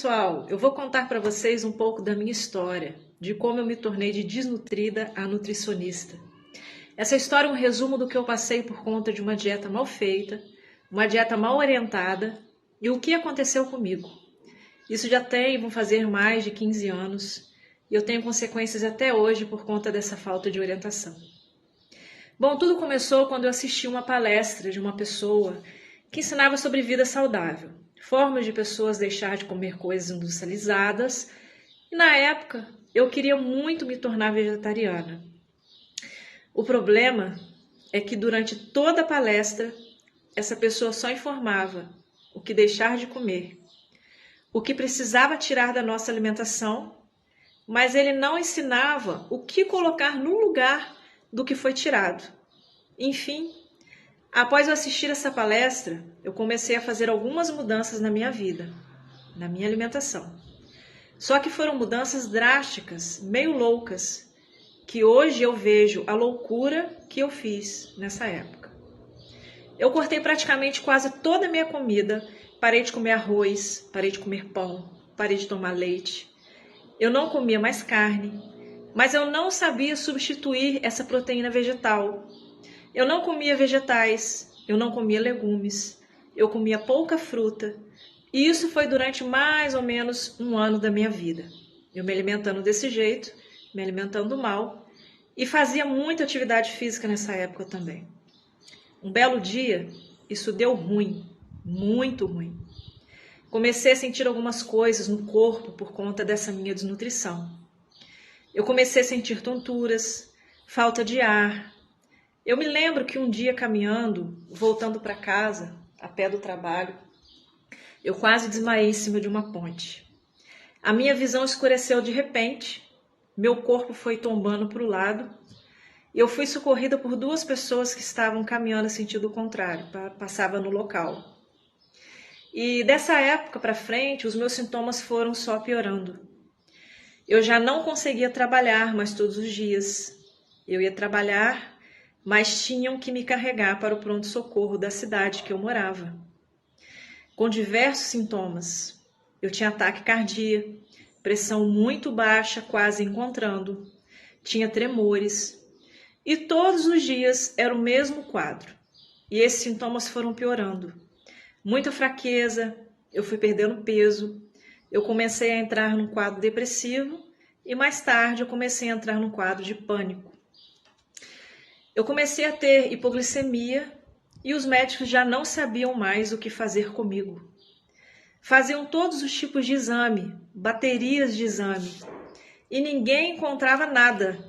pessoal, eu vou contar para vocês um pouco da minha história, de como eu me tornei de desnutrida a nutricionista. Essa história é um resumo do que eu passei por conta de uma dieta mal feita, uma dieta mal orientada e o que aconteceu comigo. Isso já vão fazer mais de 15 anos e eu tenho consequências até hoje por conta dessa falta de orientação. Bom, tudo começou quando eu assisti uma palestra de uma pessoa que ensinava sobre vida saudável, formas de pessoas deixar de comer coisas industrializadas, e na época eu queria muito me tornar vegetariana. O problema é que durante toda a palestra, essa pessoa só informava o que deixar de comer, o que precisava tirar da nossa alimentação, mas ele não ensinava o que colocar no lugar do que foi tirado. Enfim, após eu assistir essa palestra, eu comecei a fazer algumas mudanças na minha vida, na minha alimentação. Só que foram mudanças drásticas, meio loucas, que hoje eu vejo a loucura que eu fiz nessa época. Eu cortei praticamente quase toda a minha comida, parei de comer arroz, parei de comer pão, parei de tomar leite. Eu não comia mais carne, mas eu não sabia substituir essa proteína vegetal. Eu não comia vegetais, eu não comia legumes, eu comia pouca fruta. E isso foi durante mais ou menos um ano da minha vida. Eu me alimentando desse jeito, me alimentando mal e fazia muita atividade física nessa época também. Um belo dia, isso deu ruim, muito ruim. Comecei a sentir algumas coisas no corpo por conta dessa minha desnutrição. Eu comecei a sentir tonturas, falta de ar. Eu me lembro que um dia caminhando, voltando para casa, a pé do trabalho, eu quase desmaiei em cima de uma ponte. A minha visão escureceu de repente, meu corpo foi tombando para o lado e eu fui socorrida por duas pessoas que estavam caminhando em sentido contrário, passava no local. E dessa época para frente, os meus sintomas foram só piorando. Eu já não conseguia trabalhar mais todos os dias. Eu ia trabalhar, mas tinham que me carregar para o pronto-socorro da cidade que eu morava. Com diversos sintomas. Eu tinha ataque cardíaco, pressão muito baixa, quase encontrando, tinha tremores. E todos os dias era o mesmo quadro. E esses sintomas foram piorando. Muita fraqueza, eu fui perdendo peso, eu comecei a entrar num quadro depressivo e mais tarde eu comecei a entrar num quadro de pânico. Eu comecei a ter hipoglicemia e os médicos já não sabiam mais o que fazer comigo. Faziam todos os tipos de exame, baterias de exame, e ninguém encontrava nada.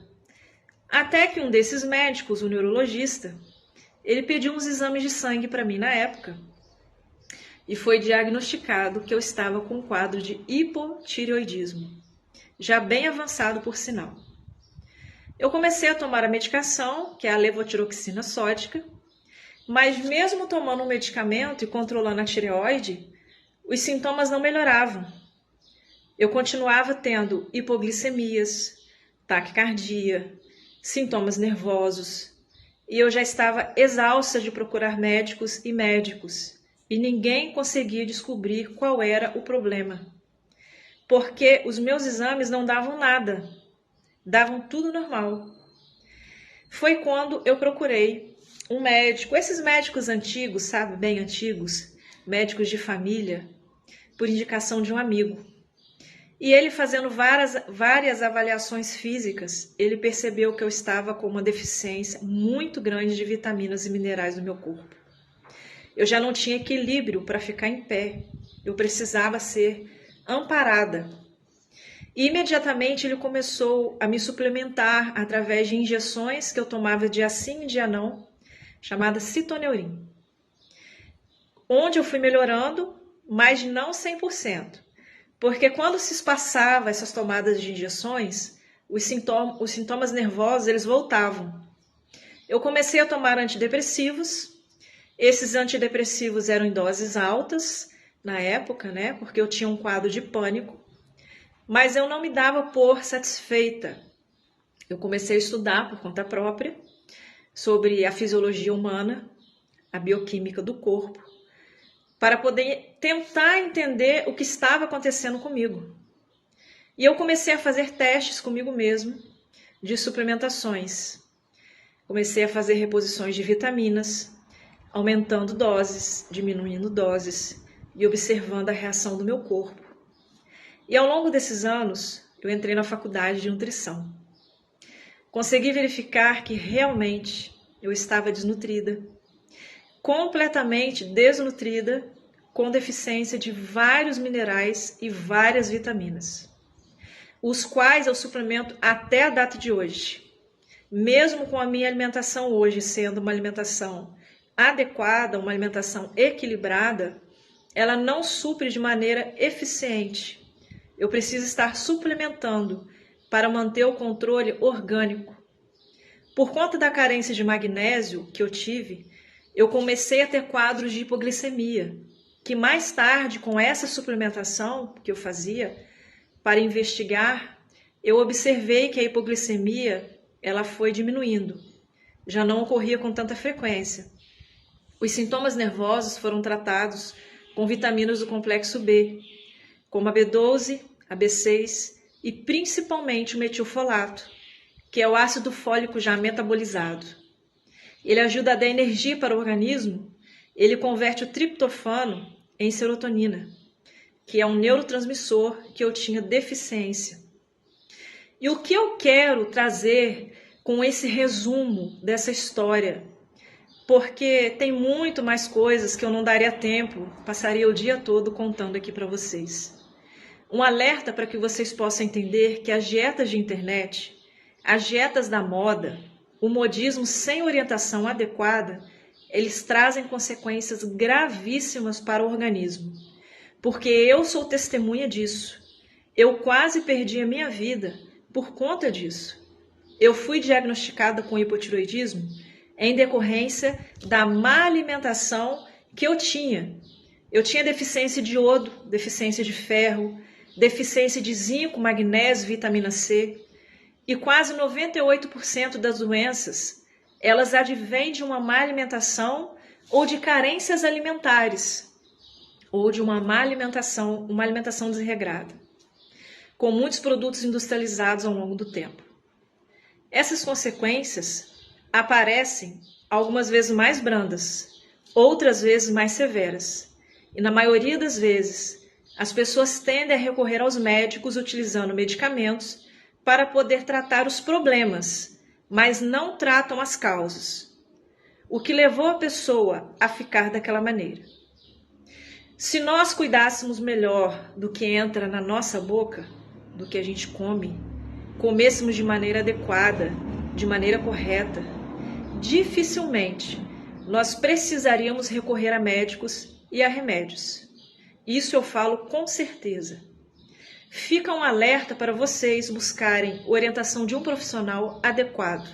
Até que um desses médicos, o neurologista, ele pediu uns exames de sangue para mim na época e foi diagnosticado que eu estava com um quadro de hipotireoidismo, já bem avançado por sinal. Eu comecei a tomar a medicação, que é a levotiroxina sódica, mas mesmo tomando um medicamento e controlando a tireoide, os sintomas não melhoravam. Eu continuava tendo hipoglicemias, taquicardia, sintomas nervosos, e eu já estava exausta de procurar médicos e ninguém conseguia descobrir qual era o problema, porque os meus exames não davam nada, davam tudo normal. Foi quando eu procurei um médico, esses médicos antigos, sabe, bem antigos, médicos de família, por indicação de um amigo. E ele fazendo várias avaliações físicas, ele percebeu que eu estava com uma deficiência muito grande de vitaminas e minerais no meu corpo. Eu já não tinha equilíbrio para ficar em pé, eu precisava ser amparada. E imediatamente ele começou a me suplementar através de injeções que eu tomava dia sim e dia não, chamada citoneurin. Onde eu fui melhorando, mas não 100%. Porque quando se espaçava essas tomadas de injeções, os sintomas nervosos eles voltavam. Eu comecei a tomar antidepressivos. Esses antidepressivos eram em doses altas na época, né? Porque eu tinha um quadro de pânico. Mas eu não me dava por satisfeita. Eu comecei a estudar por conta própria sobre a fisiologia humana, a bioquímica do corpo, para poder tentar entender o que estava acontecendo comigo. E eu comecei a fazer testes comigo mesmo de suplementações. Comecei a fazer reposições de vitaminas, aumentando doses, diminuindo doses e observando a reação do meu corpo. E ao longo desses anos, eu entrei na faculdade de nutrição. Consegui verificar que realmente eu estava desnutrida, completamente desnutrida, com deficiência de vários minerais e várias vitaminas, os quais eu suplemento até a data de hoje. Mesmo com a minha alimentação hoje sendo uma alimentação adequada, uma alimentação equilibrada, ela não supre de maneira eficiente. Eu preciso estar suplementando para manter o controle orgânico. Por conta da carência de magnésio que eu tive, eu comecei a ter quadros de hipoglicemia, que mais tarde, com essa suplementação que eu fazia, para investigar, eu observei que a hipoglicemia ela foi diminuindo, já não ocorria com tanta frequência. Os sintomas nervosos foram tratados com vitaminas do complexo B, como a B12, a B6 e principalmente o metilfolato, que é o ácido fólico já metabolizado. Ele ajuda a dar energia para o organismo, ele converte o triptofano em serotonina, que é um neurotransmissor que eu tinha deficiência. E o que eu quero trazer com esse resumo dessa história, porque tem muito mais coisas que eu não daria tempo, passaria o dia todo contando aqui para vocês. Um alerta para que vocês possam entender que as dietas de internet, as dietas da moda, o modismo sem orientação adequada, eles trazem consequências gravíssimas para o organismo. Porque eu sou testemunha disso. Eu quase perdi a minha vida por conta disso. Eu fui diagnosticada com hipotireoidismo em decorrência da má alimentação que eu tinha. Eu tinha deficiência de iodo, deficiência de ferro, deficiência de zinco, magnésio, vitamina C. E quase 98% das doenças, elas advêm de uma má alimentação ou de carências alimentares, ou de uma má alimentação, uma alimentação desregrada, com muitos produtos industrializados ao longo do tempo. Essas consequências aparecem algumas vezes mais brandas, outras vezes mais severas. E na maioria das vezes, as pessoas tendem a recorrer aos médicos utilizando medicamentos para poder tratar os problemas, mas não tratam as causas. O que levou a pessoa a ficar daquela maneira. Se nós cuidássemos melhor do que entra na nossa boca, do que a gente come, comêssemos de maneira adequada, de maneira correta, dificilmente nós precisaríamos recorrer a médicos e a remédios. Isso eu falo com certeza. Fica um alerta para vocês buscarem orientação de um profissional adequado.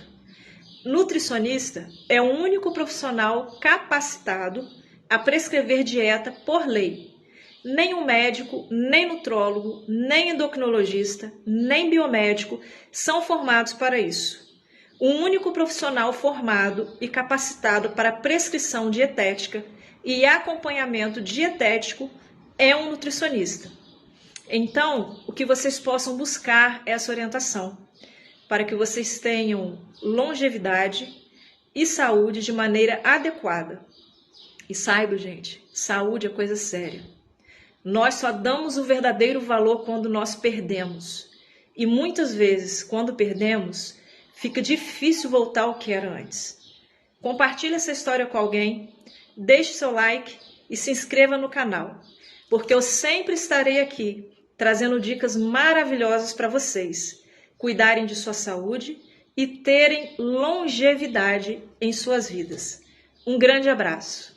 Nutricionista é o único profissional capacitado a prescrever dieta por lei. Nem um médico, nem nutrólogo, nem endocrinologista, nem biomédico são formados para isso. O único profissional formado e capacitado para prescrição dietética e acompanhamento dietético é um nutricionista. Então, o que vocês possam buscar é essa orientação, para que vocês tenham longevidade e saúde de maneira adequada. E saiba, gente, saúde é coisa séria. Nós só damos o verdadeiro valor quando nós perdemos. E muitas vezes, quando perdemos, fica difícil voltar ao que era antes. Compartilhe essa história com alguém, deixe seu like e se inscreva no canal, porque eu sempre estarei aqui trazendo dicas maravilhosas para vocês cuidarem de sua saúde e terem longevidade em suas vidas. Um grande abraço!